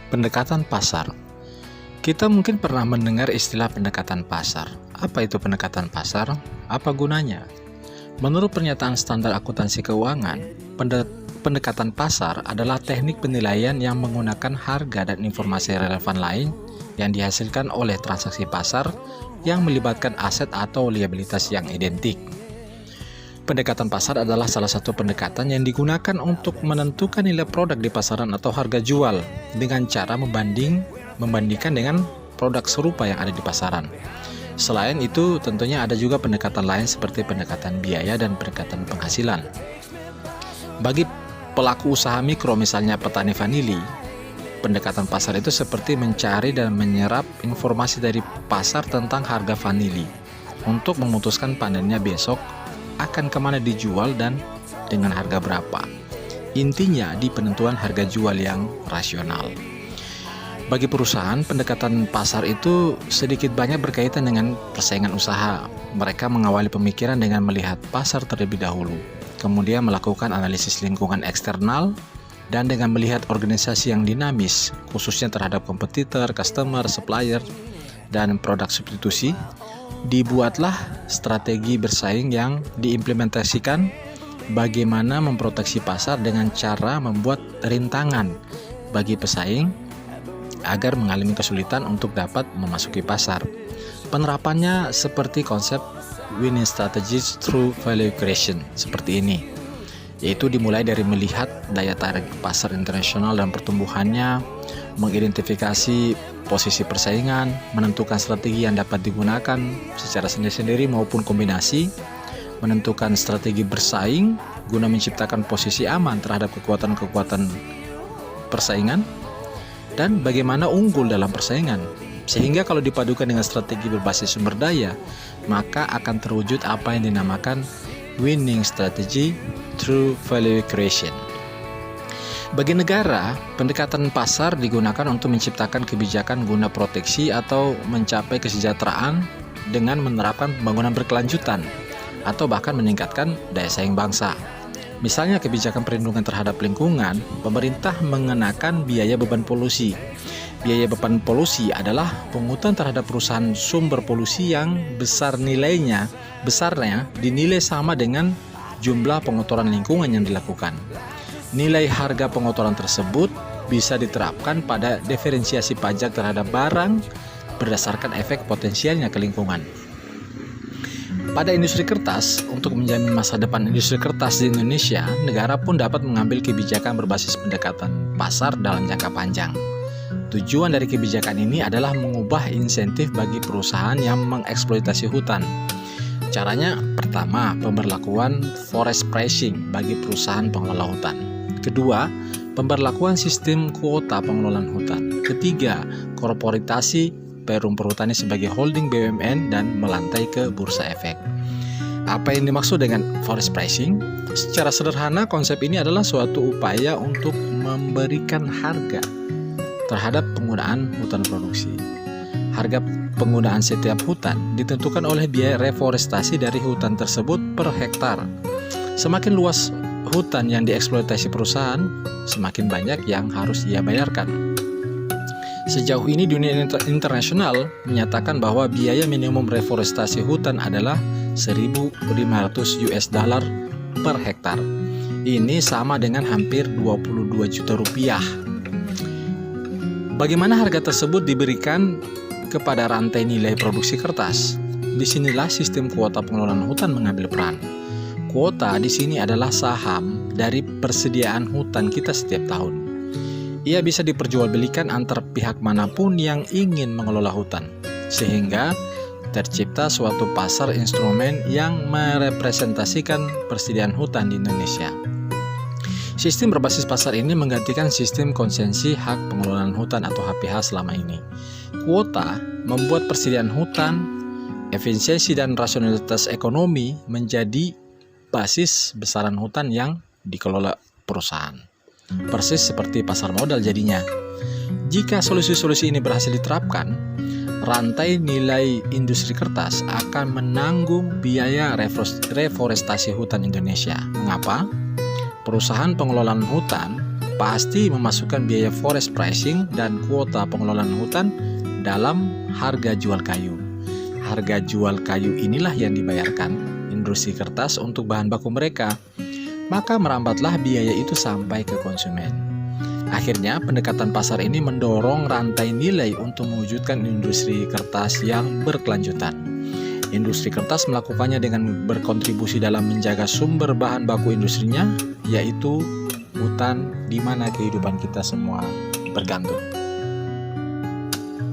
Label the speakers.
Speaker 1: Pendekatan pasar. Kita mungkin pernah mendengar istilah pendekatan pasar. Apa itu pendekatan pasar? Apa gunanya? Menurut pernyataan standar akuntansi keuangan, pendekatan pasar adalah teknik penilaian yang menggunakan harga dan informasi relevan lain yang dihasilkan oleh transaksi pasar yang melibatkan aset atau liabilitas yang identik. Pendekatan pasar adalah salah satu pendekatan yang digunakan untuk menentukan nilai produk di pasaran atau harga jual dengan cara membandingkan dengan produk serupa yang ada di pasaran. Selain itu, tentunya ada juga pendekatan lain seperti pendekatan biaya dan pendekatan penghasilan. Bagi pelaku usaha mikro, misalnya petani vanili, pendekatan pasar itu seperti mencari dan menyerap informasi dari pasar tentang harga vanili untuk memutuskan panennya besok akan kemana dijual dan dengan harga berapa. Intinya di penentuan harga jual yang rasional. Bagi perusahaan, pendekatan pasar itu sedikit banyak berkaitan dengan persaingan usaha. Mereka mengawali pemikiran dengan melihat pasar terlebih dahulu, kemudian melakukan analisis lingkungan eksternal, dan dengan melihat organisasi yang dinamis, khususnya terhadap kompetitor, customer, supplier, dan produk substitusi, dibuatlah strategi bersaing yang diimplementasikan bagaimana memproteksi pasar dengan cara membuat rintangan bagi pesaing agar mengalami kesulitan untuk dapat memasuki pasar. Penerapannya seperti konsep winning strategies through value creation seperti ini, yaitu dimulai dari melihat daya tarik pasar internasional dan pertumbuhannya, mengidentifikasi posisi persaingan, menentukan strategi yang dapat digunakan secara sendiri-sendiri maupun kombinasi, menentukan strategi bersaing guna menciptakan posisi aman terhadap kekuatan-kekuatan persaingan, dan bagaimana unggul dalam persaingan. Sehingga kalau dipadukan dengan strategi berbasis sumber daya, maka akan terwujud apa yang dinamakan winning strategy through value creation. Bagi negara, pendekatan pasar digunakan untuk menciptakan kebijakan guna proteksi atau mencapai kesejahteraan dengan menerapkan pembangunan berkelanjutan atau bahkan meningkatkan daya saing bangsa. Misalnya kebijakan perlindungan terhadap lingkungan, pemerintah mengenakan biaya beban polusi. Biaya beban polusi adalah pungutan terhadap perusahaan sumber polusi yang besarnya dinilai sama dengan jumlah pengotoran lingkungan yang dilakukan. Nilai harga pengotoran tersebut bisa diterapkan pada diferensiasi pajak terhadap barang berdasarkan efek potensialnya ke lingkungan. Pada industri kertas, untuk menjamin masa depan industri kertas di Indonesia, negara pun dapat mengambil kebijakan berbasis pendekatan pasar dalam jangka panjang. Tujuan dari kebijakan ini adalah mengubah insentif bagi perusahaan yang mengeksploitasi hutan. Caranya, pertama, pemberlakuan forest pricing bagi perusahaan pengelola hutan. Kedua, pemberlakuan sistem kuota pengelolaan hutan. Ketiga, korporatasi Perum Perhutani sebagai holding BUMN dan melantai ke bursa efek. Apa yang dimaksud dengan forest pricing? Secara sederhana, konsep ini adalah suatu upaya untuk memberikan harga terhadap penggunaan hutan produksi. Harga penggunaan setiap hutan ditentukan oleh biaya reforestasi dari hutan tersebut per hektar. Semakin luas hutan yang dieksploitasi perusahaan, semakin banyak yang harus ia bayarkan. Sejauh ini dunia internasional menyatakan bahwa biaya minimum reforestasi hutan adalah $1.500 per hektar. Ini sama dengan hampir 22 juta rupiah. Bagaimana harga tersebut diberikan kepada rantai nilai produksi kertas? Disinilah sistem kuota pengelolaan hutan mengambil peran. Kuota di sini adalah saham dari persediaan hutan kita setiap tahun. Ia bisa diperjualbelikan antar pihak manapun yang ingin mengelola hutan, sehingga tercipta suatu pasar instrumen yang merepresentasikan persediaan hutan di Indonesia. Sistem berbasis pasar ini menggantikan sistem konsesi hak pengelolaan hutan atau HPH selama ini. Kuota membuat persediaan hutan, efisiensi dan rasionalitas ekonomi menjadi basis besaran hutan yang dikelola perusahaan. Persis seperti pasar modal jadinya. Jika solusi-solusi ini berhasil diterapkan, rantai nilai industri kertas akan menanggung biaya reforestasi hutan Indonesia. Mengapa? Perusahaan pengelolaan hutan pasti memasukkan biaya forest pricing dan kuota pengelolaan hutan dalam harga jual kayu. Harga jual kayu inilah yang dibayarkan industri kertas untuk bahan baku mereka. Maka merambatlah biaya itu sampai ke konsumen. Akhirnya pendekatan pasar ini mendorong rantai nilai untuk mewujudkan industri kertas yang berkelanjutan. Industri kertas melakukannya dengan berkontribusi dalam menjaga sumber bahan baku industrinya, yaitu hutan di mana kehidupan kita semua bergantung.